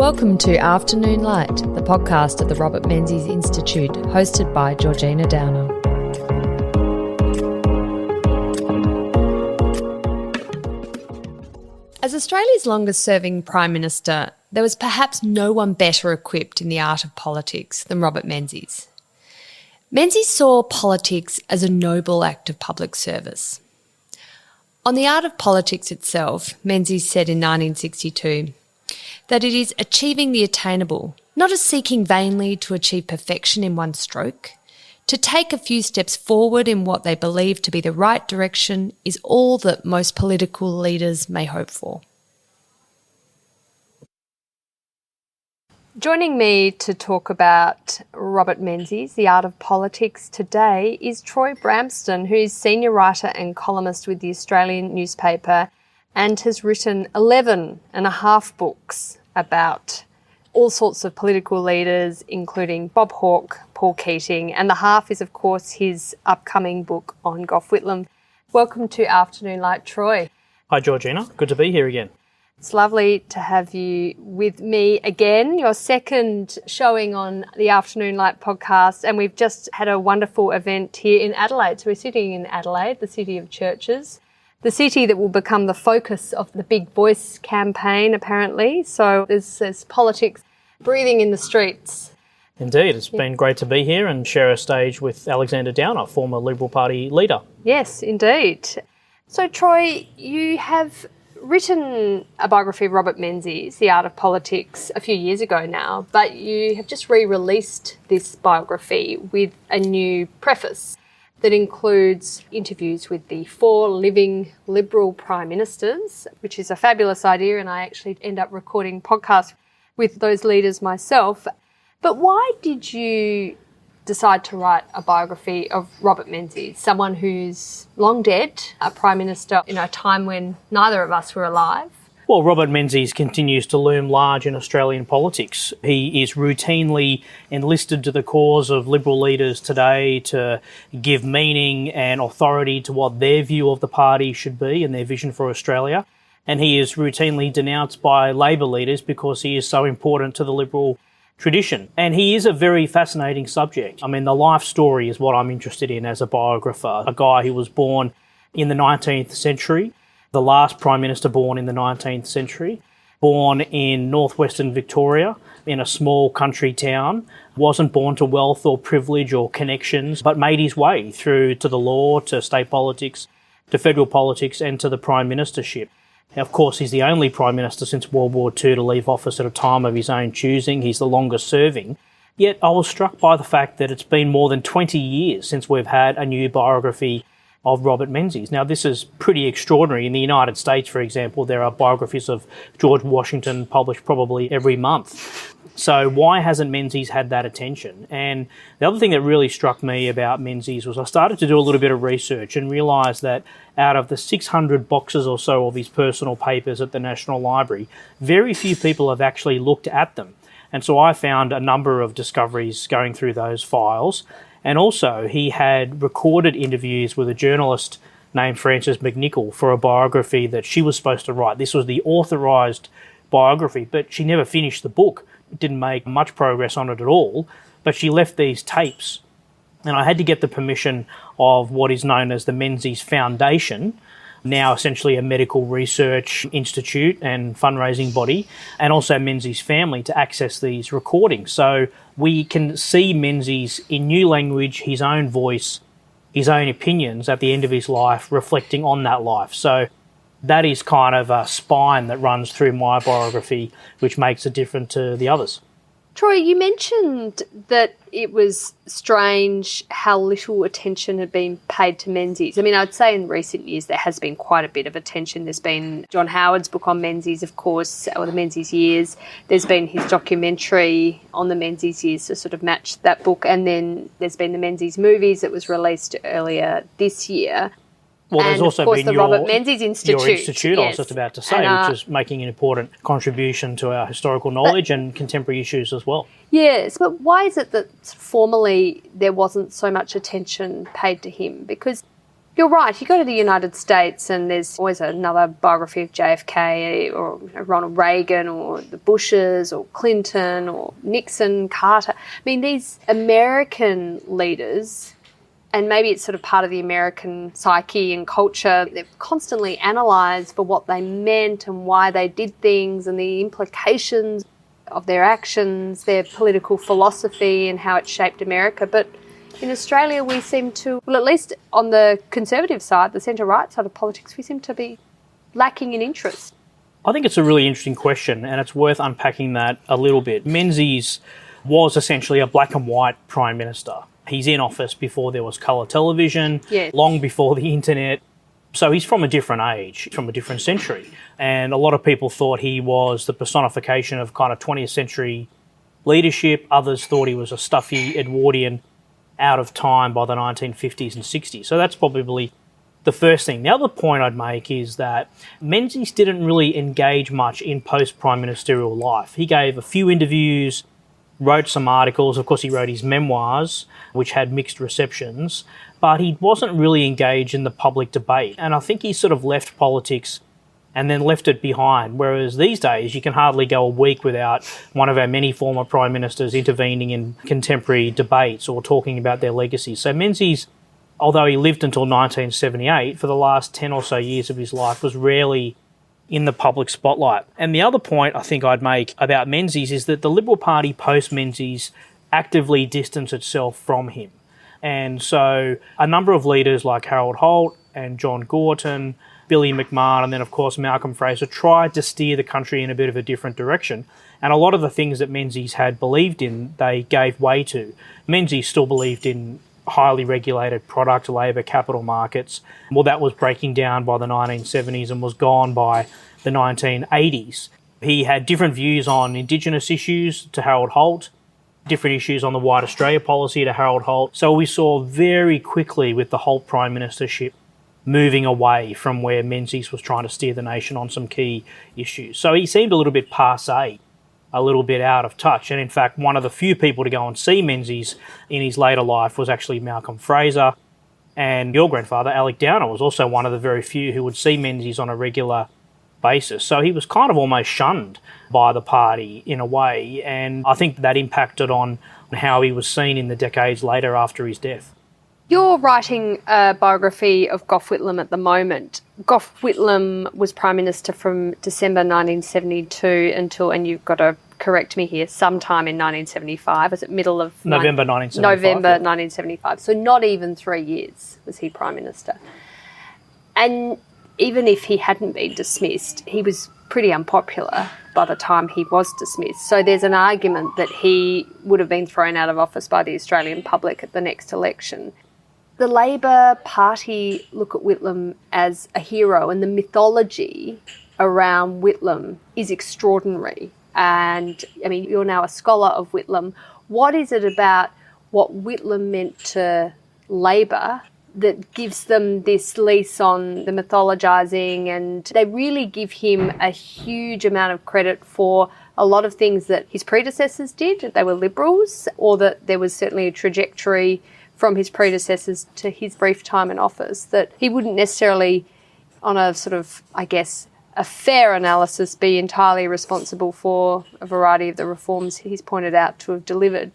Welcome to Afternoon Light, the podcast of the Robert Menzies Institute, hosted by Georgina Downer. As Australia's longest-serving Prime Minister, there was perhaps no one better equipped in the art of politics than Robert Menzies. Menzies saw politics as a noble act of public service. On the art of politics itself, Menzies said in 1962 that it is achieving the attainable, not as seeking vainly to achieve perfection in one stroke. To take a few steps forward in what they believe to be the right direction is all that most political leaders may hope for. Joining me to talk about Robert Menzies, the art of politics today, is Troy Bramston, who is senior writer and columnist with the Australian newspaper and has written 11 and a half books about all sorts of political leaders, including Bob Hawke, Paul Keating, and the half is, of course, his upcoming book on Gough Whitlam. Welcome to Afternoon Light, Troy. Hi, Georgina. Good to be here again. It's lovely to have you with me again, your second showing on the Afternoon Light podcast, and we've just had a wonderful event here in Adelaide. So we're sitting in Adelaide, the city of churches, the city that will become the focus of the Big Voice campaign, apparently. So there's politics breathing in the streets. Indeed. It's been great to be here and share a stage with Alexander Downer, former Liberal Party leader. Yes, indeed. So, Troy, you have written a biography of Robert Menzies, The Art of Politics, a few years ago now, but you have just re-released this biography with a new preface that includes interviews with the 4 living Liberal Prime Ministers, which is a fabulous idea, and I actually end up recording podcasts with those leaders myself. But why did you decide to write a biography of Robert Menzies, someone who's long dead, a Prime Minister in a time when neither of us were alive? Well, Robert Menzies continues to loom large in Australian politics. He is routinely enlisted to the cause of Liberal leaders today to give meaning and authority to what their view of the party should be and their vision for Australia. And he is routinely denounced by Labor leaders because he is so important to the Liberal tradition. And he is a very fascinating subject. I mean, the life story is what I'm interested in as a biographer. A guy who was born in the 19th century, the last Prime Minister born in the 19th century, born in northwestern Victoria in a small country town, wasn't born to wealth or privilege or connections, but made his way through to the law, to state politics, to federal politics and to the Prime Ministership. Of course, he's the only Prime Minister since World War II to leave office at a time of his own choosing. He's the longest serving. Yet I was struck by the fact that it's been more than 20 years since we've had a new biography of Robert Menzies. Now, this is pretty extraordinary. In the United States, for example, there are biographies of George Washington published probably every month. So why hasn't Menzies had that attention? And the other thing that really struck me about Menzies was I started to do a little bit of research and realised that out of the 600 boxes or so of his personal papers at the National Library, very few people have actually looked at them. And so I found a number of discoveries going through those files. And also he had recorded interviews with a journalist named Frances McNichol for a biography that she was supposed to write. This was the authorised biography, but she never finished the book. Didn't make much progress on it at all, but she left these tapes. And I had to get the permission of what is known as the Menzies Foundation, now essentially a medical research institute and fundraising body, and also Menzies' family to access these recordings. So we can see Menzies in new language, his own voice, his own opinions at the end of his life, reflecting on that life. So that is kind of a spine that runs through my biography, which makes it different to the others. Troy, you mentioned that it was strange how little attention had been paid to Menzies. I mean, I'd say in recent years there has been quite a bit of attention. There's been John Howard's book on Menzies, of course, or the Menzies years. There's been his documentary on the Menzies years to sort of match that book. And then there's been the Menzies movies that was released earlier this year. Well, there's and also of course been the Robert Menzies Institute. Your institute, yes. I was just about to say, which is making an important contribution to our historical knowledge and contemporary issues as well. Yes, but why is it that formerly there wasn't so much attention paid to him? Because You're right. You go to the United States and there's always another biography of JFK or Ronald Reagan or the Bushes or Clinton or Nixon, Carter. I mean, these American leaders, and maybe it's sort of part of the American psyche and culture, they're constantly analysed for what they meant and why they did things and the implications of their actions, their political philosophy and how it shaped America. But in Australia, we seem to, well, at least on the conservative side, the centre-right side of politics, we seem to be lacking in interest. I think it's a really interesting question, and it's worth unpacking that a little bit. Menzies was essentially a black and white Prime Minister. He's in office before there was colour television, long before the internet. So he's from a different age, from a different century. And a lot of people thought he was the personification of kind of 20th century leadership. Others thought he was a stuffy Edwardian out of time by the 1950s and 60s. So that's probably the first thing. The other point I'd make is that Menzies didn't really engage much in post-prime ministerial life. He gave a few interviews, wrote some articles. Of course, he wrote his memoirs, which had mixed receptions, but he wasn't really engaged in the public debate. And I think he sort of left politics and then left it behind. Whereas these days, you can hardly go a week without one of our many former prime ministers intervening in contemporary debates or talking about their legacies. So Menzies, although he lived until 1978, for the last 10 or so years of his life was rarely in the public spotlight. And the other point I think I'd make about Menzies is that the Liberal Party post-Menzies actively distanced itself from him. And so a number of leaders like Harold Holt and John Gorton, Billy McMahon, and then, of course, Malcolm Fraser tried to steer the country in a bit of a different direction. And a lot of the things that Menzies had believed in, they gave way to. Menzies still believed in highly regulated product labour capital markets. Well, that was breaking down by the 1970s and was gone by the 1980s. He had different views on Indigenous issues to Harold Holt, different issues on the White Australia policy to Harold Holt. So we saw very quickly with the Holt Prime Ministership moving away from where Menzies was trying to steer the nation on some key issues. So he seemed a little bit passé, a little bit out of touch. And in fact, one of the few people to go and see Menzies in his later life was actually Malcolm Fraser. And your grandfather, Alec Downer, was also one of the very few who would see Menzies on a regular basis. So he was kind of almost shunned by the party in a way. And I think that impacted on how he was seen in the decades later after his death. You're writing a biography of Gough Whitlam at the moment. Gough Whitlam was Prime Minister from December 1972 until, and you've got to correct me here, sometime in 1975. Was it middle of... November 1975. November 1975. So not even 3 years was he Prime Minister. And even if he hadn't been dismissed, he was pretty unpopular by the time he was dismissed. So there's an argument that he would have been thrown out of office by the Australian public at the next election. The Labor Party look at Whitlam as a hero, and the mythology around Whitlam is extraordinary. And, I mean, you're now a scholar of Whitlam. What is it about what Whitlam meant to Labor that gives them this lease on the mythologising? And they really give him a huge amount of credit for a lot of things that his predecessors did, that they were Liberals, or that there was certainly a trajectory from his predecessors to his brief time in office that he wouldn't necessarily, on a sort of, I guess, a fair analysis, be entirely responsible for a variety of the reforms he's pointed out to have delivered.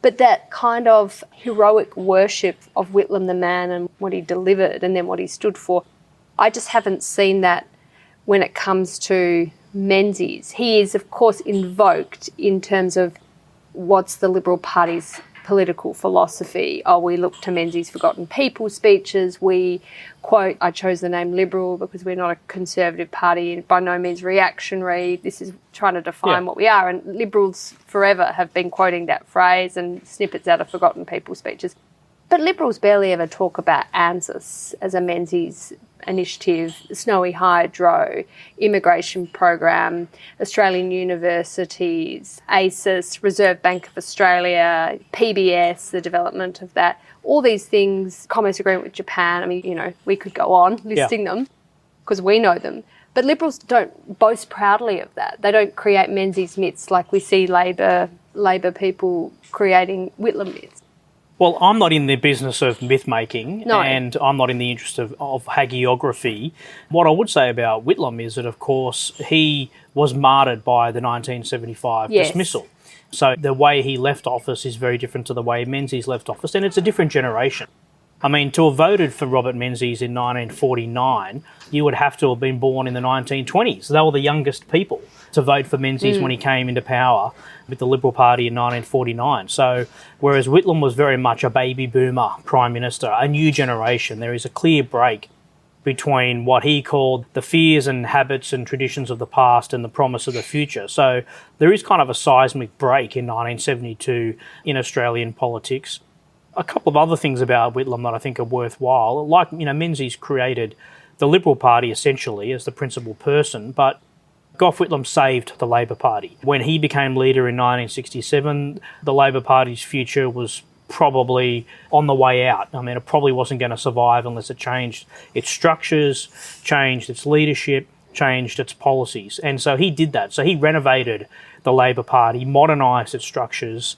But that kind of heroic worship of Whitlam the man and what he delivered and then what he stood for, I just haven't seen that when it comes to Menzies. He is, of course, invoked in terms of what's the Liberal Party's political philosophy. Oh, we look to Menzies' Forgotten People speeches. We quote, I chose the name Liberal because we're not a conservative party, by no means reactionary. This is trying to define what we are. And Liberals forever have been quoting that phrase and snippets out of Forgotten People speeches. But Liberals barely ever talk about ANZUS as a Menzies initiative, Snowy Hydro, immigration program, Australian universities, ACES, Reserve Bank of Australia, PBS, the development of that, all these things, Commerce Agreement with Japan. I mean, you know, we could go on listing them because we know them. But Liberals don't boast proudly of that. They don't create Menzies myths like we see Labor people creating Whitlam myths. Well, I'm not in the business of myth-making, No. and I'm not in the interest of hagiography. What I would say about Whitlam is that, of course, he was martyred by the 1975 Yes. dismissal. So the way he left office is very different to the way Menzies left office, and it's a different generation. I mean, to have voted for Robert Menzies in 1949, you would have to have been born in the 1920s. They were the youngest people to vote for Menzies when he came into power with the Liberal Party in 1949. So whereas Whitlam was very much a baby boomer Prime Minister, a new generation, there is a clear break between what he called the fears and habits and traditions of the past and the promise of the future. So there is kind of a seismic break in 1972 in Australian politics. A couple of other things about Whitlam that I think are worthwhile, like, Menzies created the Liberal Party essentially as the principal person, but Gough Whitlam saved the Labor Party. When he became leader in 1967, the Labor Party's future was probably on the way out. I mean, it probably wasn't going to survive unless it changed its structures, changed its leadership, changed its policies. And so he did that. So he renovated the Labor Party, modernised its structures,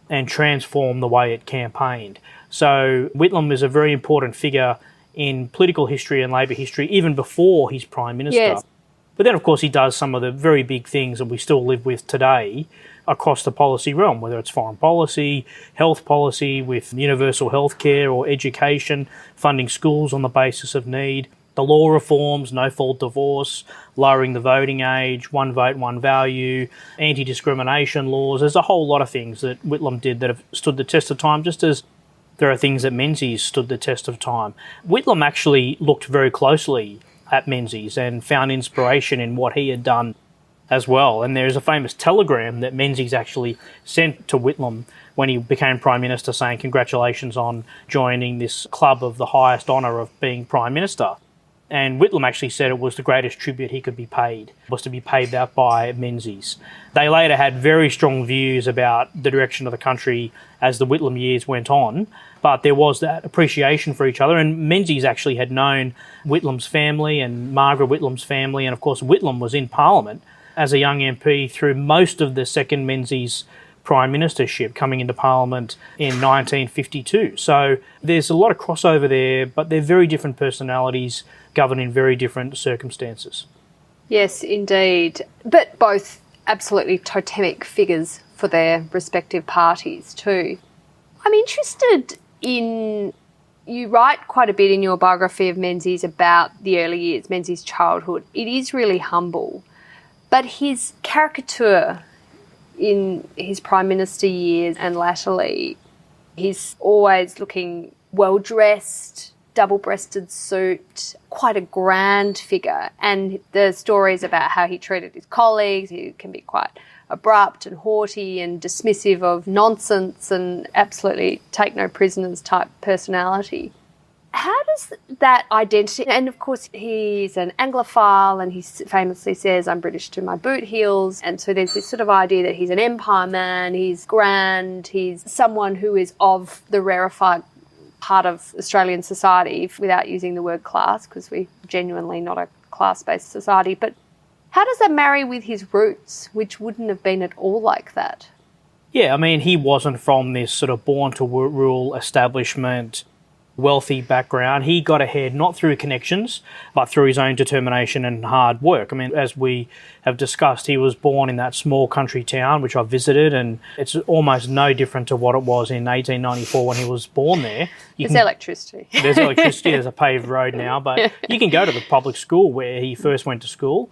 and transformed the way it campaigned. So Whitlam is a very important figure in political history and Labor history, even before he's Prime Minister. Yes. But then, of course, he does some of the very big things that we still live with today across the policy realm, whether it's foreign policy, health policy with universal health care or education, funding schools on the basis of need, the law reforms, no-fault divorce, lowering the voting age, one vote, one value, anti-discrimination laws. There's a whole lot of things that Whitlam did that have stood the test of time, just as there are things that Menzies stood the test of time. Whitlam actually looked very closely at Menzies and found inspiration in what he had done as well. And there's a famous telegram that Menzies actually sent to Whitlam when he became Prime Minister saying, "Congratulations on joining this club of the highest honour of being Prime Minister." And Whitlam actually said it was the greatest tribute he could be paid, was to be paid that by Menzies. They later had very strong views about the direction of the country as the Whitlam years went on, but there was that appreciation for each other. And Menzies actually had known Whitlam's family and Margaret Whitlam's family, and of course Whitlam was in Parliament as a young MP through most of the second Menzies Prime Ministership, coming into Parliament in 1952. So there's a lot of crossover there, but they're very different personalities governed in very different circumstances. Yes, indeed. But both absolutely totemic figures for their respective parties too. I'm interested in, you write quite a bit in your biography of Menzies about the early years, Menzies' childhood. It is really humble, but his caricature in his Prime Minister years and latterly, he's always looking well-dressed, double-breasted suit, quite a grand figure. And the stories about how he treated his colleagues, he can be quite abrupt and haughty and dismissive of nonsense and absolutely take no prisoners type personality. How does that identity, and of course he's an Anglophile and he famously says, "I'm British to my boot heels," and so there's this sort of idea that he's an empire man, he's grand, he's someone who is of the rarefied part of Australian society, without using the word class, because we're genuinely not a class-based society. But how does that marry with his roots, which wouldn't have been at all like that? Yeah, I mean, he wasn't from this sort of born-to-rule establishment, wealthy background. He got ahead not through connections, but through his own determination and hard work. I mean, as we have discussed, he was born in that small country town, which I visited, and it's almost no different to what it was in 1894 when he was born there. There's electricity. There's electricity, there's a paved road now, but you can go to the public school where he first went to school,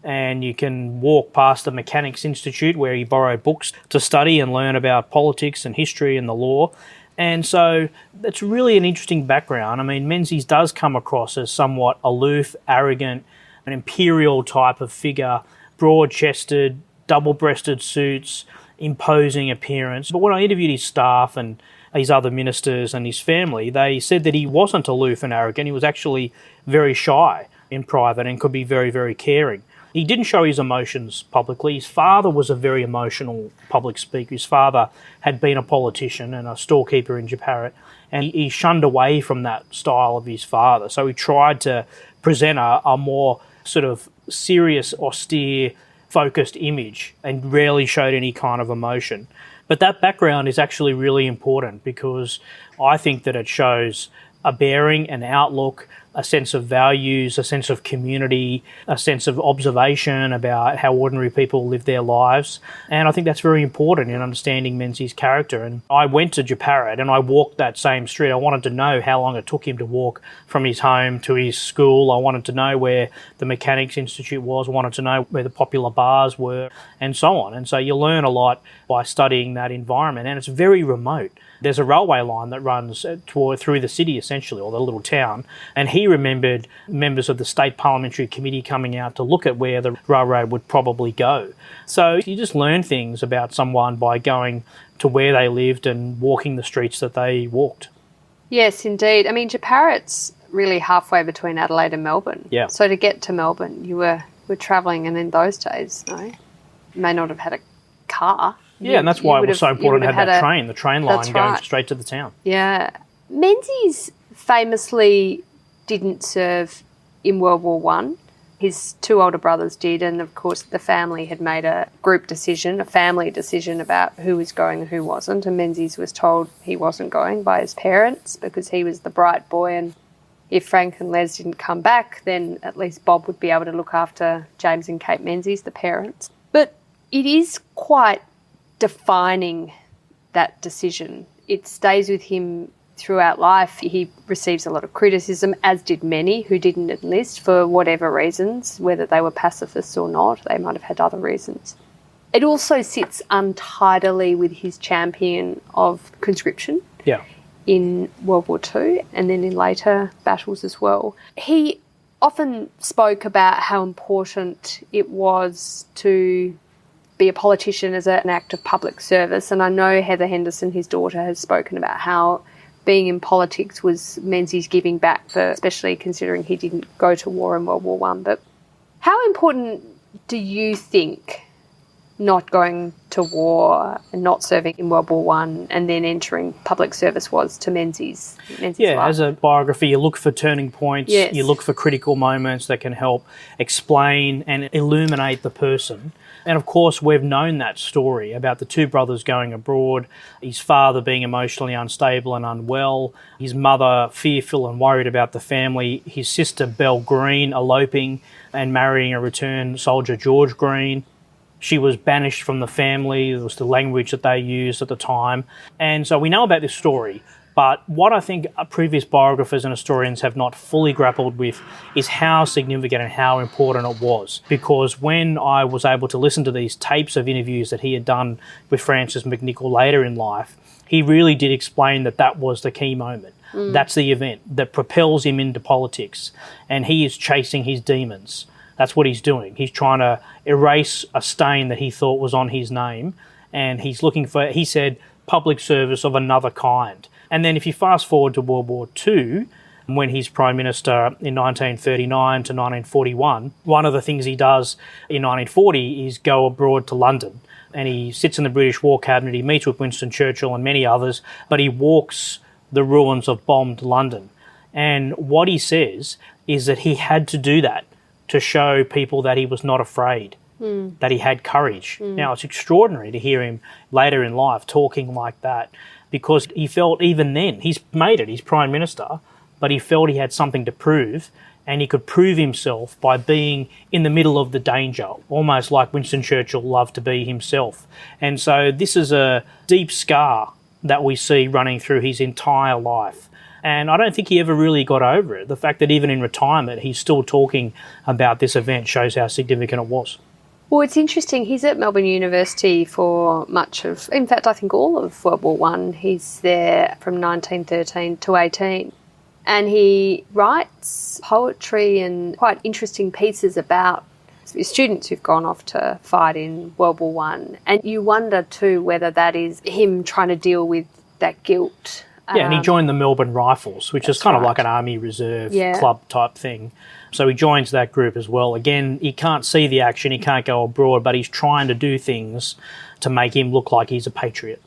and you can walk past the Mechanics Institute where he borrowed books to study and learn about politics and history and the law. And so that's really an interesting background. I mean, Menzies does come across as somewhat aloof, arrogant, an imperial type of figure, broad-chested, double-breasted suits, imposing appearance. But when I interviewed his staff and his other ministers and his family, they said that he wasn't aloof and arrogant. He was actually very shy in private and could be very, very caring. He didn't show his emotions publicly. His father was a very emotional public speaker. His father had been a politician and a storekeeper in Japarat, and he shunned away from that style of his father. So he tried to present a more sort of serious, austere, focused image and rarely showed any kind of emotion. But that background is actually really important because I think that it shows a bearing, an outlook, a sense of values, a sense of community, a sense of observation about how ordinary people live their lives. And I think that's very important in understanding Menzies' character. And I went to Japarat and I walked that same street. I wanted to know how long it took him to walk from his home to his school. I wanted to know where the Mechanics Institute was. I wanted to know where the popular bars were and so on. And so you learn a lot by studying that environment. And it's very remote. There's a railway line that runs through the city, essentially, or the little town. And he remembered members of the State Parliamentary Committee coming out to look at where the railroad would probably go. So you just learn things about someone by going to where they lived and walking the streets that they walked. Yes, indeed. I mean, Japarat's really halfway between Adelaide and Melbourne. Yeah. So to get to Melbourne, you were travelling, and in those days, no, you may not have had a car. Yeah, and that's why it was so important to have that train, the train line going straight to the town. Yeah. Menzies famously didn't serve in World War One. His two older brothers did, and of course the family had made a group decision, a family decision about who was going and who wasn't, and Menzies was told he wasn't going by his parents because he was the bright boy, and if Frank and Les didn't come back, then at least Bob would be able to look after James and Kate Menzies, the parents. But it is quite defining, that decision. It stays with him throughout life. He receives a lot of criticism, as did many who didn't enlist for whatever reasons, whether they were pacifists or not. They might have had other reasons. It also sits untidily with his champion of conscription in World War II and then in later battles as well. He often spoke about how important it was to be a politician as an act of public service. And I know Heather Henderson, his daughter, has spoken about how being in politics was Menzies giving back, for especially considering he didn't go to war in World War One. But how important do you think not going to war and not serving in World War One and then entering public service was to Menzies' life? As a biography, you look for turning points, you look for critical moments that can help explain and illuminate the person. And of course, we've known that story about the two brothers going abroad, his father being emotionally unstable and unwell, his mother fearful and worried about the family, his sister Belle Green eloping and marrying a returned soldier, George Green. She was banished from the family. It was the language that they used at the time. And so we know about this story. But what I think previous biographers and historians have not fully grappled with is how significant and how important it was. Because when I was able to listen to these tapes of interviews that he had done with Francis McNichol later in life, he really did explain that that was the key moment. That's the event that propels him into politics. And he is chasing his demons. That's what he's doing. He's trying to erase a stain that he thought was on his name. And he's looking for, he said, public service of another kind. And then if you fast forward to World War II, when he's Prime Minister in 1939 to 1941, one of the things he does in 1940 is go abroad to London. And he sits in the British War Cabinet, he meets with Winston Churchill and many others, but he walks the ruins of bombed London. And what he says is that he had to do that to show people that he was not afraid, that he had courage. Now, it's extraordinary to hear him later in life talking like that, because he felt even then, he's made it, he's Prime Minister, but he felt he had something to prove, and he could prove himself by being in the middle of the danger, almost like Winston Churchill loved to be himself. And so this is a deep scar that we see running through his entire life. And I don't think he ever really got over it. The fact that even in retirement, he's still talking about this event shows how significant it was. Well, it's interesting. He's at Melbourne University for much of, in fact, I think all of World War One. He's there from 1913 to 18. And he writes poetry and quite interesting pieces about students who've gone off to fight in World War One. And you wonder, too, whether that is him trying to deal with that guilt. Yeah, and he joined the Melbourne Rifles, which is kind of like an Army Reserve club type thing. So he joins that group as well. Again, he can't see the action, he can't go abroad, but he's trying to do things to make him look like he's a patriot.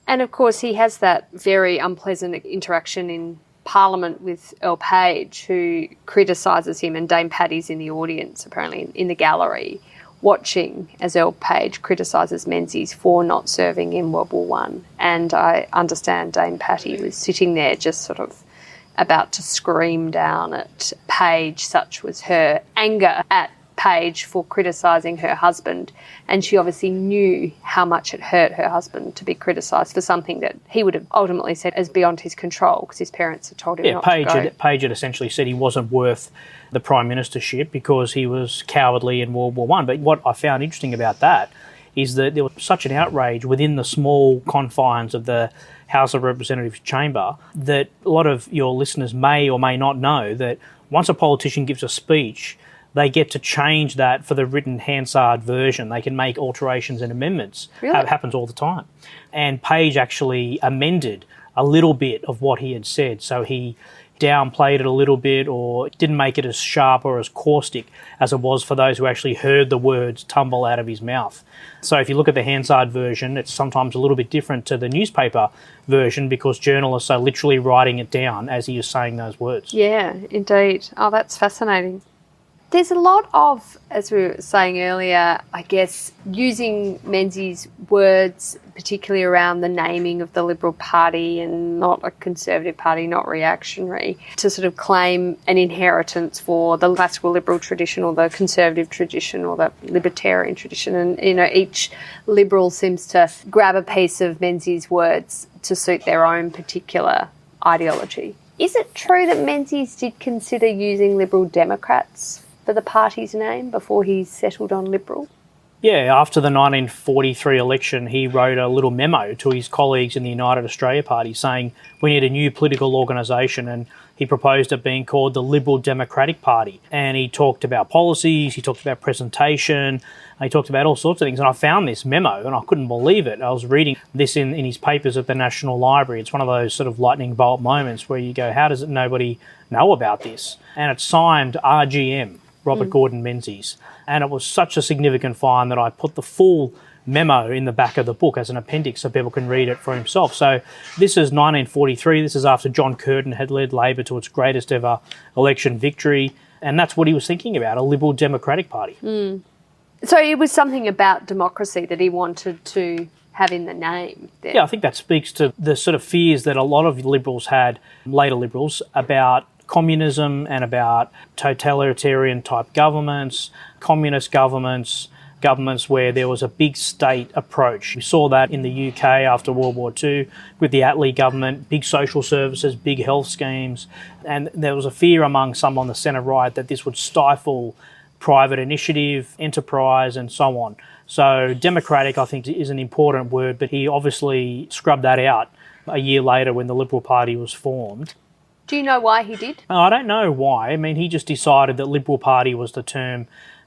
And of course, he has that very unpleasant interaction in Parliament with Earl Page, who criticises him, and Dame Paddy's in the audience, apparently, in the gallery. watching as Earl Page criticises Menzies for not serving in World War One. And I understand Dame Patty was sitting there just sort of about to scream down at Page. Such was her anger at Page for criticising her husband, and she obviously knew how much it hurt her husband to be criticised for something that he would have ultimately said is beyond his control because his parents had told him not to go. Page had essentially said he wasn't worth the prime ministership because he was cowardly in World War One. But what I found interesting about that is that there was such an outrage within the small confines of the House of Representatives chamber that a lot of your listeners may or may not know that once a politician gives a speech, they get to change that for the written Hansard version. They can make alterations and amendments. Really? It happens all the time. And Page actually amended a little bit of what he had said. So he downplayed it a little bit or didn't make it as sharp or as caustic as it was for those who actually heard the words tumble out of his mouth. So if you look at the Hansard version, it's sometimes a little bit different to the newspaper version because journalists are literally writing it down as he is saying those words. Yeah, indeed. Oh, that's fascinating. There's a lot of, as we were saying earlier, I guess, using Menzies' words, particularly around the naming of the Liberal Party and not a Conservative Party, not reactionary, to sort of claim an inheritance for the classical Liberal tradition or the Conservative tradition or the Libertarian tradition. And, you know, each Liberal seems to grab a piece of Menzies' words to suit their own particular ideology. Is it true that Menzies did consider using Liberal Democrats for the party's name before he settled on Liberal? Yeah, after the 1943 election, he wrote a little memo to his colleagues in the United Australia Party saying we need a new political organisation, and he proposed it being called the Liberal Democratic Party. And he talked about policies, he talked about presentation, he talked about all sorts of things. And I found this memo and I couldn't believe it. I was reading this in his papers at the National Library. It's one of those sort of lightning bolt moments where you go, how does nobody know about this? And it's signed RGM. Robert Gordon Menzies. And it was such a significant find that I put the full memo in the back of the book as an appendix so people can read it for himself. So this is 1943. This is after John Curtin had led Labor to its greatest ever election victory. And that's what he was thinking about, a Liberal Democratic Party. So it was something about democracy that he wanted to have in the name there. Yeah, I think that speaks to the sort of fears that a lot of Liberals had, later Liberals, about communism and about totalitarian type governments, communist governments, governments where there was a big state approach. We saw that in the UK after World War II with the Attlee government, big social services, big health schemes, and there was a fear among some on the centre right that this would stifle private initiative, enterprise and so on. So democratic, I think, is an important word, but he obviously scrubbed that out a year later when the Liberal Party was formed. Do you know why he did? I don't know why. I mean, he just decided that Liberal Party was the term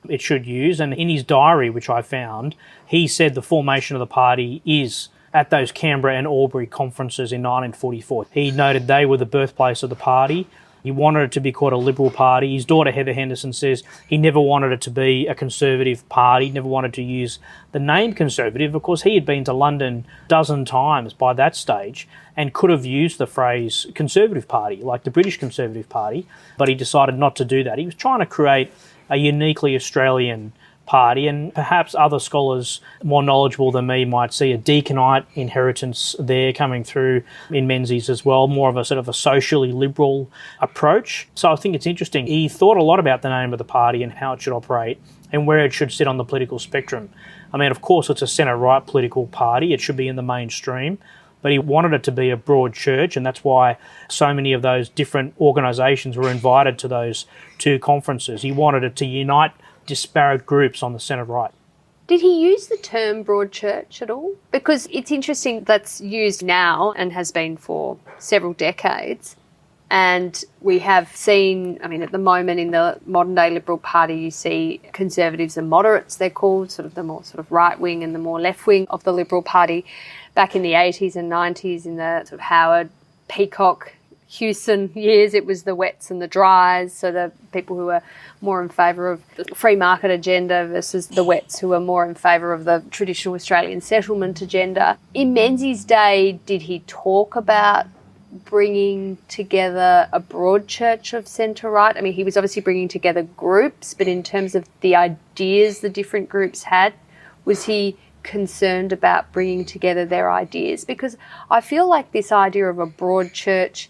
it should use. And in his diary, which I found, he said the formation of the party is at those Canberra and Albury conferences in 1944. He noted they were the birthplace of the party. He wanted it to be called a Liberal Party. His daughter Heather Henderson says he never wanted it to be a Conservative Party, never wanted to use the name Conservative. Of course, he had been to London a dozen times by that stage and could have used the phrase Conservative Party, like the British Conservative Party, but he decided not to do that. He was trying to create a uniquely Australian party, and perhaps other scholars more knowledgeable than me might see a deaconite inheritance there coming through in Menzies as well, more of a sort of a socially liberal approach. So I think it's interesting. He thought a lot about the name of the party and how it should operate and where it should sit on the political spectrum. I mean, of course, it's a centre-right political party. It should be in the mainstream, but he wanted it to be a broad church, and that's why so many of those different organisations were invited to those two conferences. He wanted it to unite disparate groups on the centre-right. Did he use the term broad church at all? Because it's interesting that's used now and has been for several decades. And we have seen, I mean, at the moment in the modern-day Liberal Party, you see Conservatives and moderates, they're called, sort of the more sort of right-wing and the more left-wing of the Liberal Party. Back in the 80s and 90s, in the sort of Howard, Peacock, Hewson years, it was the wets and the dries, so the people who were more in favour of the free market agenda versus the wets who were more in favour of the traditional Australian settlement agenda. In Menzies' day, did he talk about bringing together a broad church of centre-right? I mean, he was obviously bringing together groups, but in terms of the ideas the different groups had, was he concerned about bringing together their ideas? Because I feel like this idea of a broad church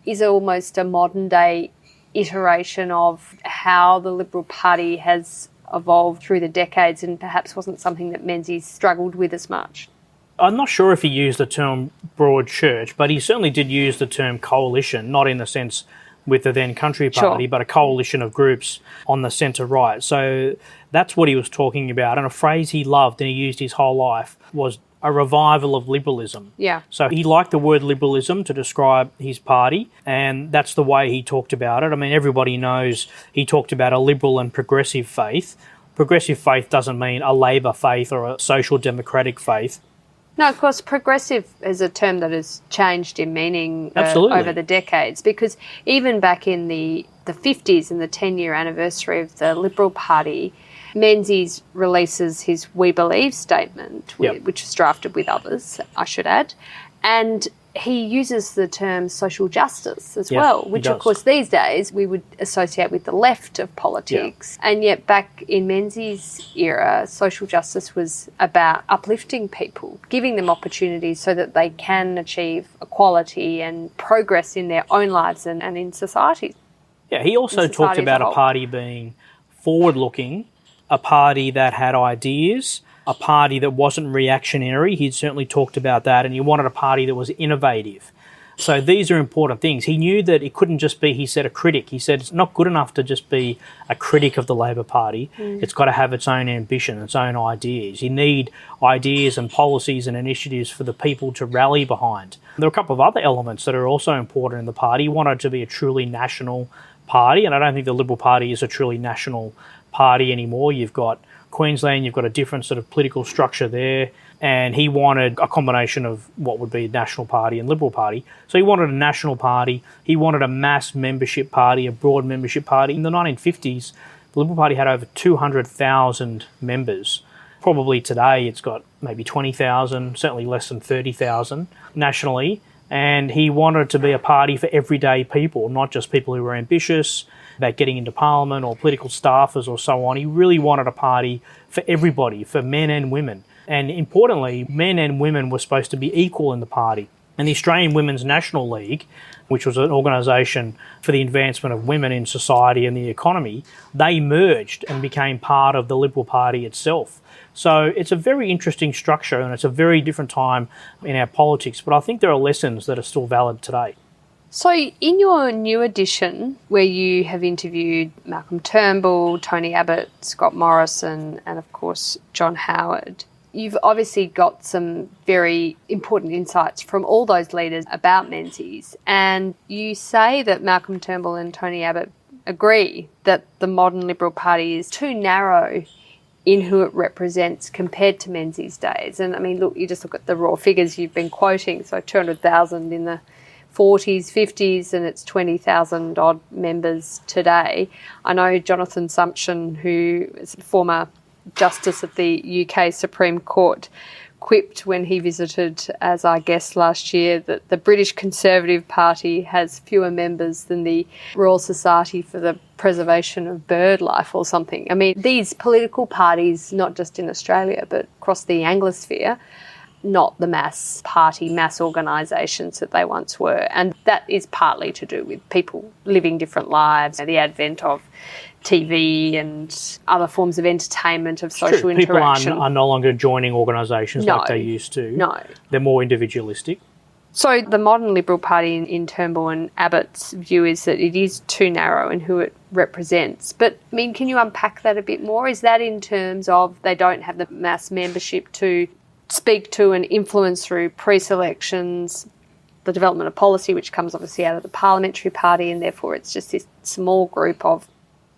is almost a modern-day iteration of how the Liberal Party has evolved through the decades, and perhaps wasn't something that Menzies struggled with as much. I'm not sure if he used the term broad church, but he certainly did use the term coalition, not in the sense with the then Country Party, but a coalition of groups on the centre-right. So that's what he was talking about. And a phrase he loved and he used his whole life was a revival of liberalism. Yeah. So he liked the word liberalism to describe his party, and that's the way he talked about it. I mean, everybody knows he talked about a liberal and progressive faith. Progressive faith doesn't mean a Labor faith or a social democratic faith. No, of course, progressive is a term that has changed in meaning over the decades, because even back in the 50s and the 10-year anniversary of the Liberal Party, Menzies releases his We Believe statement, which was drafted with others, I should add, and he uses the term social justice as well, which of course these days we would associate with the left of politics. And yet back in Menzies' era, social justice was about uplifting people, giving them opportunities so that they can achieve equality and progress in their own lives and in society. Yeah, he also talked about a party being forward-looking, a party that had ideas, a party that wasn't reactionary. He'd certainly talked about that, and he wanted a party that was innovative. So these are important things. He knew that it couldn't just be, he said, a critic. He said it's not good enough to just be a critic of the Labor Party. It's got to have its own ambition, its own ideas. You need ideas and policies and initiatives for the people to rally behind. There are a couple of other elements that are also important in the party. He wanted it to be a truly national party, and I don't think the Liberal Party is a truly national party anymore. You've got Queensland, you've got a different sort of political structure there, and he wanted a combination of what would be a National Party and Liberal Party. So he wanted a national party, he wanted a mass membership party, a broad membership party. In the 1950s, the Liberal Party had over 200,000 members. Probably today it's got maybe 20,000, certainly less than 30,000 nationally, and he wanted it to be a party for everyday people, not just people who were ambitious about getting into Parliament or political staffers or so on. He really wanted a party for everybody, for men and women. And importantly, men and women were supposed to be equal in the party. And the Australian Women's National League, which was an organisation for the advancement of women in society and the economy, they merged and became part of the Liberal Party itself. So it's a very interesting structure, and it's a very different time in our politics. But I think there are lessons that are still valid today. So in your new edition, where you have interviewed Malcolm Turnbull, Tony Abbott, Scott Morrison, and of course John Howard, you've obviously got some very important insights from all those leaders about Menzies. And you say that Malcolm Turnbull and Tony Abbott agree that the modern Liberal Party is too narrow in who it represents compared to Menzies' days. And I mean, look, you just look at the raw figures you've been quoting, so 200,000 in the 40s, 50s, and it's 20,000 odd members today. I know Jonathan Sumption, who is a former Justice of the UK Supreme Court, quipped when he visited as our guest last year that the British Conservative Party has fewer members than the Royal Society for the Preservation of Bird Life or something. I mean, these political parties, not just in Australia but across the Anglosphere, not the mass party, mass organisations that they once were. And that is partly to do with people living different lives, the advent of TV and other forms of entertainment, of social interaction. People are no longer joining organisations like they used to. No. They're more individualistic. So the modern Liberal Party in Turnbull and Abbott's view is that it is too narrow in who it represents. But, I mean, can you unpack that a bit more? Is that in terms of they don't have the mass membership to speak to and influence through pre-selections, the development of policy, which comes obviously out of the parliamentary party, and therefore it's just this small group of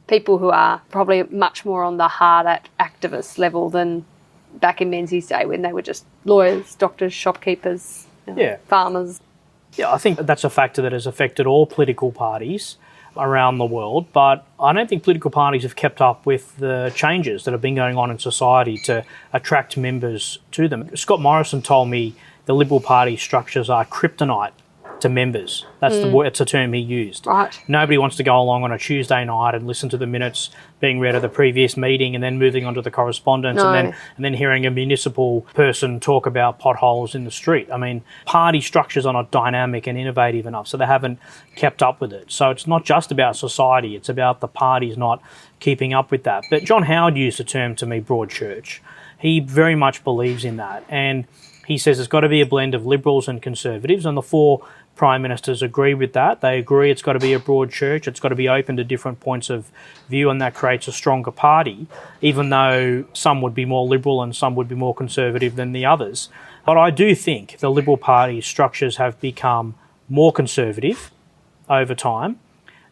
people who are probably much more on the hard activist level than back in Menzies' day when they were just lawyers, doctors, shopkeepers, farmers. Yeah, I think that's a factor that has affected all political parties around the world, but I don't think political parties have kept up with the changes that have been going on in society to attract members to them. Scott Morrison told me the Liberal Party structures are kryptonite to members. That's the word, it's a term he used. Right. Nobody wants to go along on a Tuesday night and listen to the minutes being read of the previous meeting and then moving on to the correspondence and then hearing a municipal person talk about potholes in the street. I mean, party structures are not dynamic and innovative enough, so they haven't kept up with it. So it's not just about society, it's about the parties not keeping up with that. But John Howard used the term to me, broad church. He very much believes in that, and he says it's got to be a blend of liberals and conservatives, and the four prime ministers agree with that. They agree it's got to be a broad church, it's got to be open to different points of view, and that creates a stronger party, even though some would be more liberal and some would be more conservative than the others. But I do think the Liberal Party structures have become more conservative over time,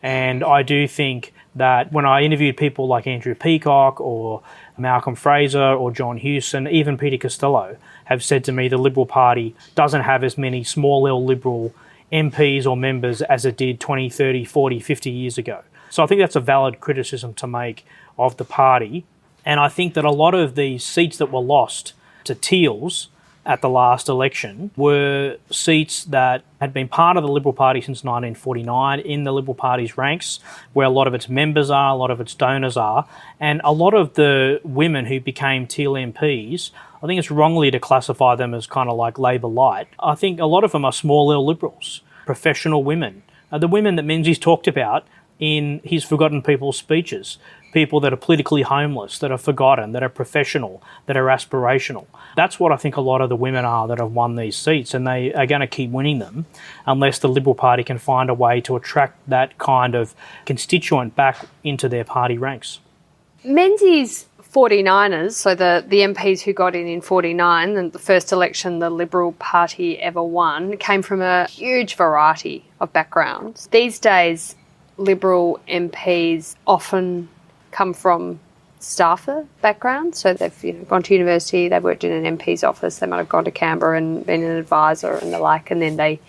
and I do think that when I interviewed people like Andrew Peacock or Malcolm Fraser or John Hewson, even Peter Costello, have said to me the Liberal Party doesn't have as many small L Liberal MPs or members as it did 20, 30, 40, 50 years ago. So I think that's a valid criticism to make of the party. And I think that a lot of these seats that were lost to Teals at the last election were seats that had been part of the Liberal Party since 1949 in the Liberal Party's ranks, where a lot of its members are, a lot of its donors are, and a lot of the women who became Teal MPs, I think it's wrongly to classify them as kind of like Labor light. I think a lot of them are small L Liberals, professional women, the women that Menzies talked about in his Forgotten People speeches, people that are politically homeless, that are forgotten, that are professional, that are aspirational. That's what I think a lot of the women are that have won these seats, and they are going to keep winning them unless the Liberal Party can find a way to attract that kind of constituent back into their party ranks. Menzies' 49ers, so the MPs who got in 49, and the first election the Liberal Party ever won, came from a huge variety of backgrounds. These days, Liberal MPs often come from staffer backgrounds, so they've gone to university, they've worked in an MP's office, they might have gone to Canberra and been an advisor and the like, and then they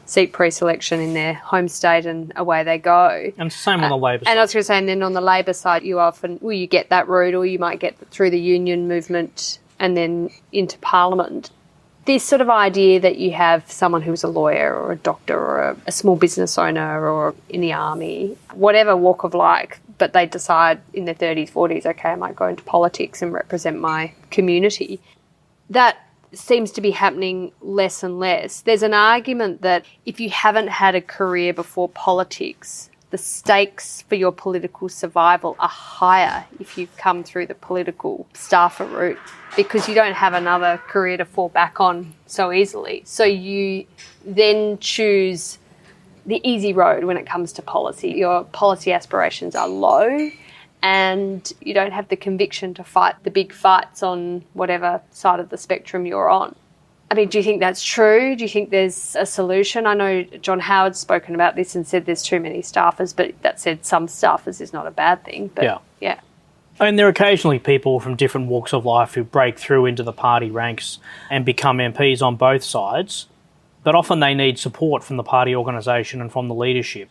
seek pre-selection in their home state and away they go. And same on the Labor side. And I was going to say, and then on the Labor side, you get that route, or you might get through the union movement and then into Parliament. This sort of idea that you have someone who's a lawyer or a doctor or a small business owner or in the army, whatever walk of life, but they decide in their 30s, 40s, okay, I might go into politics and represent my community. That seems to be happening less and less. There's an argument that if you haven't had a career before politics, the stakes for your political survival are higher if you've come through the political staffer route, because you don't have another career to fall back on so easily. So you then choose the easy road when it comes to policy. Your policy aspirations are low and you don't have the conviction to fight the big fights on whatever side of the spectrum you're on. I mean, do you think that's true? Do you think there's a solution? I know John Howard's spoken about this and said there's too many staffers, but that said some staffers is not a bad thing. But yeah. And there are occasionally people from different walks of life who break through into the party ranks and become MPs on both sides, but often they need support from the party organisation and from the leadership.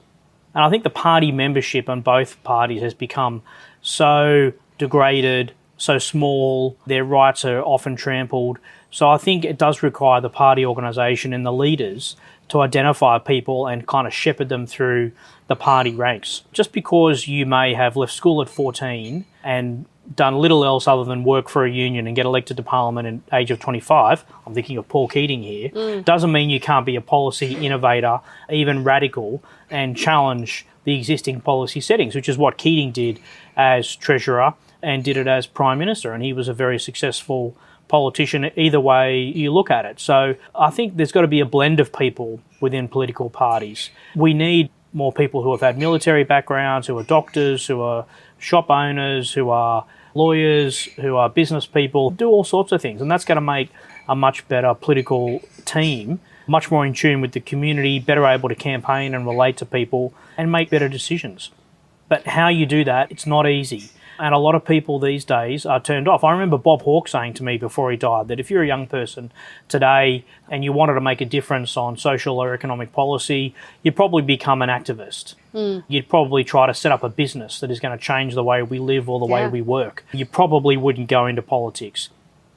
And I think the party membership on both parties has become so degraded, so small, their rights are often trampled. So I think it does require the party organisation and the leaders to identify people and kind of shepherd them through the party ranks. Just because you may have left school at 14 and done little else other than work for a union and get elected to Parliament at the age of 25, I'm thinking of Paul Keating here, doesn't mean you can't be a policy innovator, even radical, and challenge the existing policy settings, which is what Keating did as Treasurer and did it as Prime Minister, and he was a very successful politician either way you look at it. So I think there's got to be a blend of people within political parties. We need more people who have had military backgrounds, who are doctors, who are shop owners, who are lawyers, who are business people, do all sorts of things. And that's going to make a much better political team, much more in tune with the community, better able to campaign and relate to people and make better decisions. But how you do that, it's not easy. And a lot of people these days are turned off. I remember Bob Hawke saying to me before he died that if you're a young person today and you wanted to make a difference on social or economic policy, you'd probably become an activist. You'd probably try to set up a business that is going to change the way we live or the way we work. You probably wouldn't go into politics.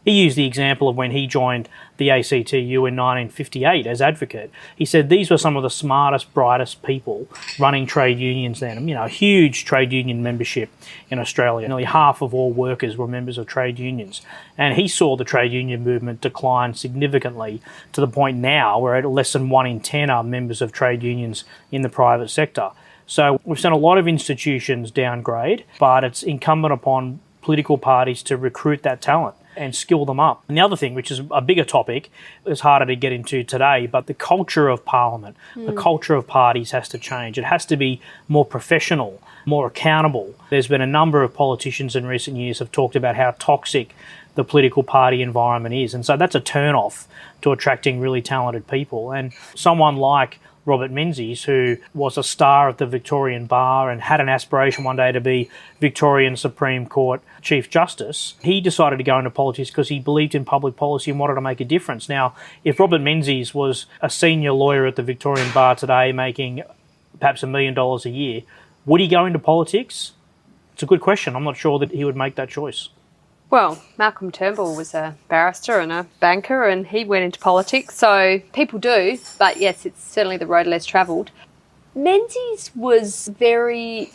He used the example of when he joined the ACTU in 1958 as advocate. He said these were some of the smartest, brightest people running trade unions then. A huge trade union membership in Australia. Nearly half of all workers were members of trade unions. And he saw the trade union movement decline significantly to the point now where less than 1 in 10 are members of trade unions in the private sector. So we've seen a lot of institutions downgrade, but it's incumbent upon political parties to recruit that talent and skill them up. And the other thing, which is a bigger topic, is harder to get into today, but the culture of Parliament, the culture of parties has to change. It has to be more professional, more accountable. There's been a number of politicians in recent years have talked about how toxic the political party environment is. And so that's a turn-off to attracting really talented people. And someone like Robert Menzies, who was a star of the Victorian Bar and had an aspiration one day to be Victorian Supreme Court Chief Justice, he decided to go into politics because he believed in public policy and wanted to make a difference. Now, if Robert Menzies was a senior lawyer at the Victorian Bar today making perhaps $1 million a year, would he go into politics? It's a good question. I'm not sure that he would make that choice. Well, Malcolm Turnbull was a barrister and a banker, and he went into politics, so people do, but yes, it's certainly the road less travelled. Menzies was very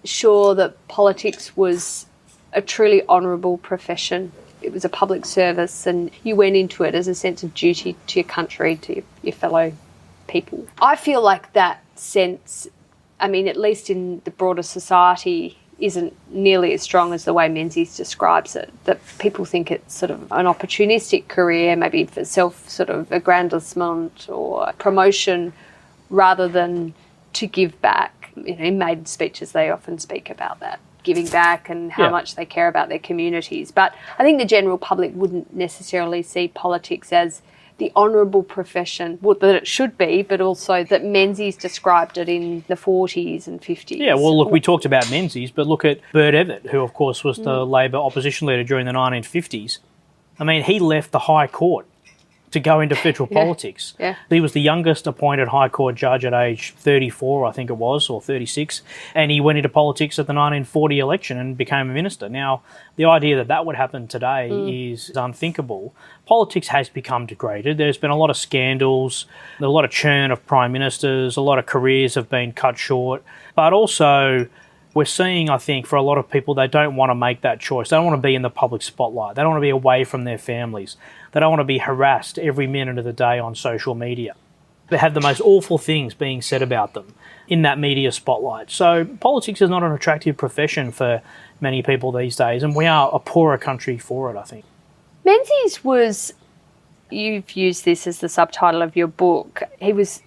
sure that politics was a truly honourable profession. It was a public service, and you went into it as a sense of duty to your country, to your fellow people. I feel like that sense, at least in the broader society, isn't nearly as strong as the way Menzies describes it, that people think it's sort of an opportunistic career, maybe for self-aggrandizement or promotion, rather than to give back. In maiden speeches, they often speak about that, giving back and how much they care about their communities. But I think the general public wouldn't necessarily see politics as the honourable profession, that it should be, but also that Menzies described it in the 40s and 50s. Yeah, well, look, we talked about Menzies, but look at Bert Evatt, who, of course, was the Labor opposition leader during the 1950s. He left the High Court to go into federal politics. Yeah. He was the youngest appointed High Court judge at age 34, I think it was, or 36, and he went into politics at the 1940 election and became a minister. Now, the idea that that would happen today is unthinkable. Politics has become degraded. There's been a lot of scandals, a lot of churn of prime ministers, a lot of careers have been cut short, but also we're seeing, I think, for a lot of people, they don't want to make that choice. They don't want to be in the public spotlight. They don't want to be away from their families. They don't want to be harassed every minute of the day on social media. They have the most awful things being said about them in that media spotlight. So politics is not an attractive profession for many people these days, and we are a poorer country for it, I think. Menzies was, you've used this as the subtitle of your book, he was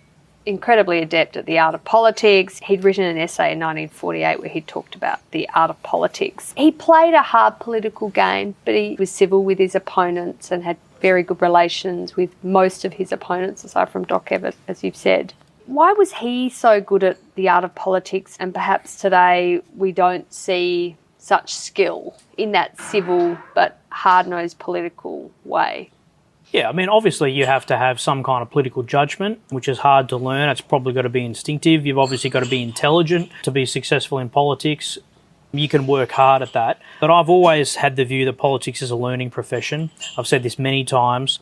incredibly adept at the art of politics. He'd written an essay in 1948 where he talked about the art of politics. He played a hard political game, but he was civil with his opponents and had very good relations with most of his opponents, aside from Doc Evatt, as you've said. Why was he so good at the art of politics, and perhaps today we don't see such skill in that civil but hard-nosed political way? Yeah, obviously you have to have some kind of political judgment, which is hard to learn. It's probably got to be instinctive. You've obviously got to be intelligent to be successful in politics. You can work hard at that. But I've always had the view that politics is a learning profession. I've said this many times.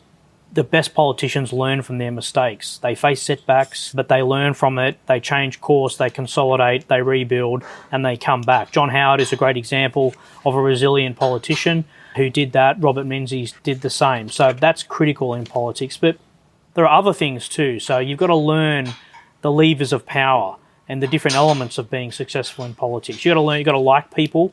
The best politicians learn from their mistakes. They face setbacks, but they learn from it. They change course, they consolidate, they rebuild, and they come back. John Howard is a great example of a resilient politician who did that. Robert Menzies did the same. So that's critical in politics. But there are other things too. So you've got to learn the levers of power and the different elements of being successful in politics. You've got to like people.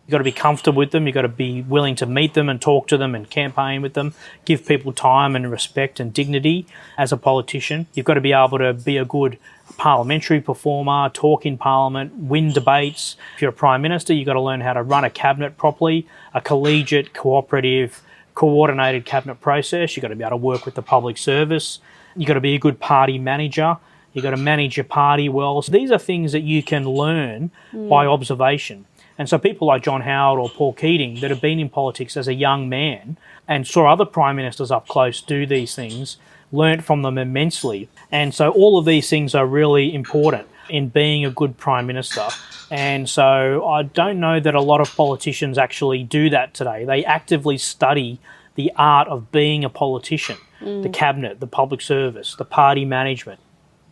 You've got to be comfortable with them. You've got to be willing to meet them and talk to them and campaign with them. Give people time and respect and dignity as a politician. You've got to be able to be a good parliamentary performer, talk in Parliament, win debates. If you're a Prime Minister, you've got to learn how to run a cabinet properly, a collegiate, cooperative, coordinated cabinet process. You've got to be able to work with the public service. You've got to be a good party manager. You've got to manage your party well. So these are things that you can learn by observation. And so people like John Howard or Paul Keating that have been in politics as a young man and saw other prime ministers up close do these things, learnt from them immensely. And so all of these things are really important in being a good prime minister. And so I don't know that a lot of politicians actually do that today. They actively study the art of being a politician, the cabinet, the public service, the party management,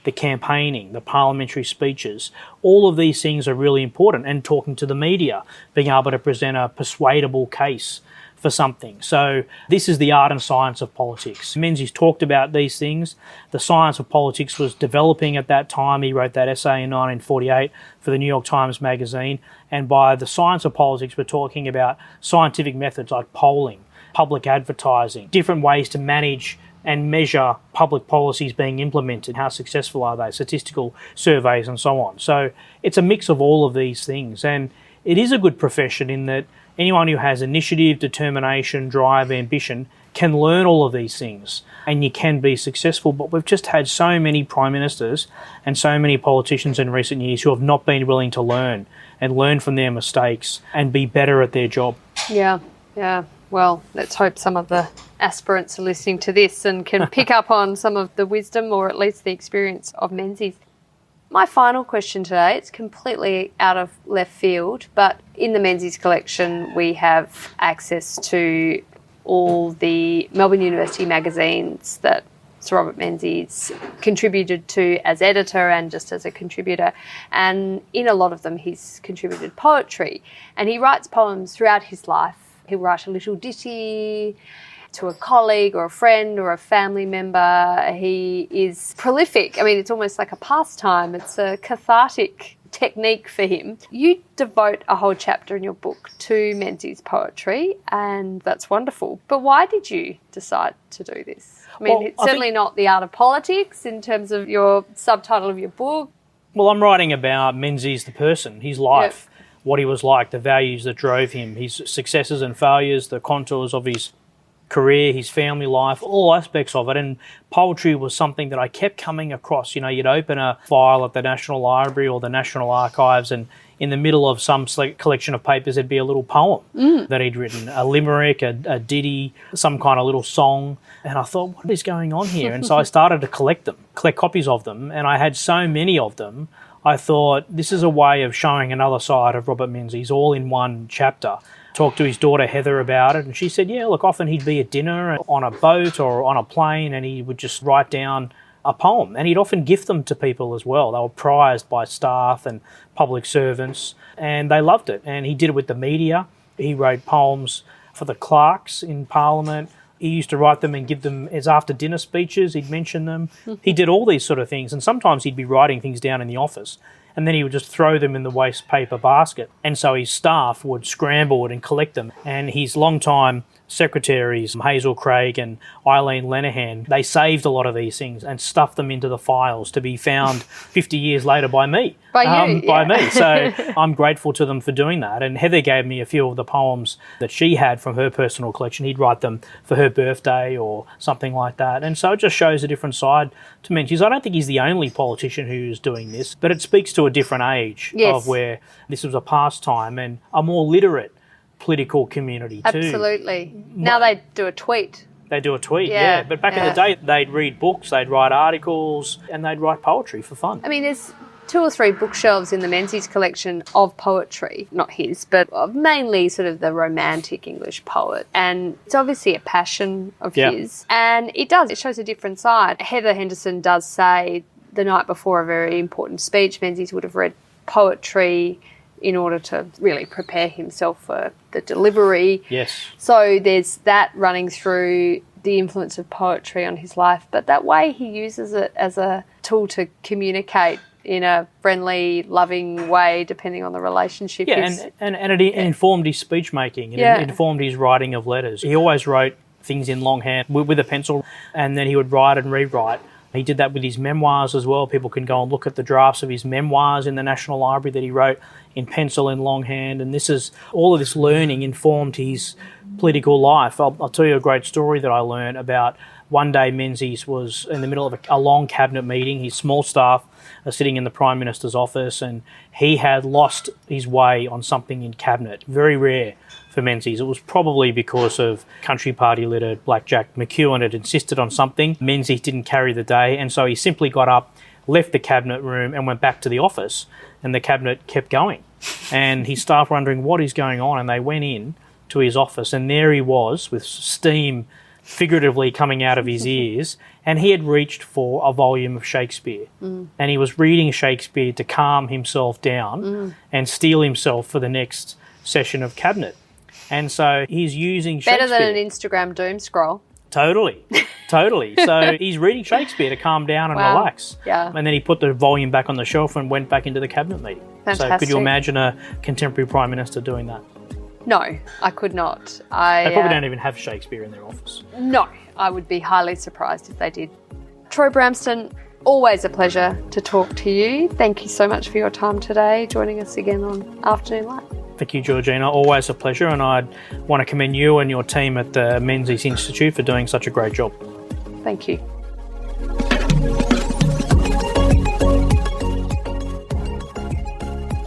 the campaigning, the parliamentary speeches. All of these things are really important, and talking to the media, being able to present a persuadable case for something. So this is the art and science of politics. Menzies talked about these things. The science of politics was developing at that time. He wrote that essay in 1948 for the New York Times magazine. And by the science of politics, we're talking about scientific methods like polling, public advertising, different ways to manage and measure public policies being implemented. How successful are they? Statistical surveys and so on. So it's a mix of all of these things. And it is a good profession in that anyone who has initiative, determination, drive, ambition can learn all of these things and you can be successful. But we've just had so many prime ministers and so many politicians in recent years who have not been willing to learn and learn from their mistakes and be better at their job. Yeah. Well, let's hope some of the aspirants are listening to this and can pick up on some of the wisdom or at least the experience of Menzies. My final question today, it's completely out of left field, but in the Menzies collection we have access to all the Melbourne University magazines that Sir Robert Menzies contributed to as editor and just as a contributor. And in a lot of them he's contributed poetry. And he writes poems throughout his life. He'll write a little ditty to a colleague or a friend or a family member. He is prolific. I mean, it's almost like a pastime. It's a cathartic technique for him. You devote a whole chapter in your book to Menzies' poetry, and that's wonderful. But why did you decide to do this? I mean, it's certainly not the art of politics in terms of your subtitle of your book. Well, I'm writing about Menzies the person, his life, what he was like, the values that drove him, his successes and failures, the contours of his career, his family life, all aspects of it. And poetry was something that I kept coming across. You know, you'd open a file at the National Library or the National Archives, and in the middle of some collection of papers there'd be a little poem that he'd written, a limerick, a ditty, some kind of little song. And I thought, what is going on here? And so I started to collect copies of them, and I had so many of them. I thought, this is a way of showing another side of Robert Menzies all in one chapter. Talked to his daughter Heather about it, and she said, yeah, look, often he'd be at dinner on a boat or on a plane and he would just write down a poem, and he'd often gift them to people as well. They were prized by staff and public servants, and they loved it. And he did it with the media. He wrote poems for the clerks in Parliament. He used to write them and give them as after-dinner speeches. He'd mention them. He did all these sort of things, and sometimes he'd be writing things down in the office, and then he would just throw them in the waste paper basket. And so his staff would scramble it and collect them. And his long-time secretaries, Hazel Craig and Eileen Lenihan, they saved a lot of these things and stuffed them into the files to be found 50 years later by me. By you, By me. So I'm grateful to them for doing that. And Heather gave me a few of the poems that she had from her personal collection. He'd write them for her birthday or something like that. And so it just shows a different side to Menzies. I don't think he's the only politician who's doing this, but it speaks to a different age of where this was a pastime and a more literate political community too. Absolutely. Now they do a tweet. They do a tweet, yeah. But back in the day, they'd read books, they'd write articles, and they'd write poetry for fun. I mean, there's 2 or 3 bookshelves in the Menzies collection of poetry, not his, but of mainly sort of the romantic English poet. And it's obviously a passion of his. And it shows a different side. Heather Henderson does say the night before a very important speech, Menzies would have read poetry in order to really prepare himself for the delivery. Yes. So there's that running through the influence of poetry on his life, but that way he uses it as a tool to communicate in a friendly, loving way, depending on the relationship. Yeah, and it informed his speech making. It informed his writing of letters. He always wrote things in longhand with a pencil, and then he would write and rewrite. He did that with his memoirs as well. People can go and look at the drafts of his memoirs in the National Library that he wrote in pencil and longhand. And all of this learning informed his political life. I'll tell you a great story that I learned about. One day Menzies was in the middle of a long cabinet meeting. His small staff are sitting in the Prime Minister's office, and he had lost his way on something in cabinet. Very rare for Menzies. It was probably because of Country Party leader Black Jack McEwen had insisted on something. Menzies didn't carry the day, and so he simply got up, left the cabinet room and went back to the office, and the cabinet kept going. And his staff were wondering what is going on, and they went in to his office, and there he was with steam figuratively coming out of his ears, and he had reached for a volume of Shakespeare. And he was reading Shakespeare to calm himself down and steel himself for the next session of cabinet. And so he's using Shakespeare. Better than an Instagram doom scroll. Totally. So he's reading Shakespeare to calm down and relax. Yeah. And then he put the volume back on the shelf and went back into the cabinet meeting. Fantastic. So could you imagine a contemporary Prime Minister doing that? No, I could not. They probably don't even have Shakespeare in their office. No, I would be highly surprised if they did. Troy Bramston, always a pleasure to talk to you. Thank you so much for your time today, joining us again on Afternoon Light. Thank you, Georgina. Always a pleasure, and I'd want to commend you and your team at the Menzies Institute for doing such a great job. Thank you.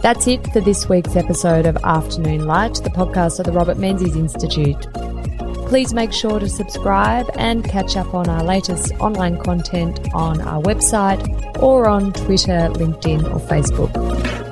That's it for this week's episode of Afternoon Light, the podcast of the Robert Menzies Institute. Please make sure to subscribe and catch up on our latest online content on our website or on Twitter, LinkedIn or Facebook.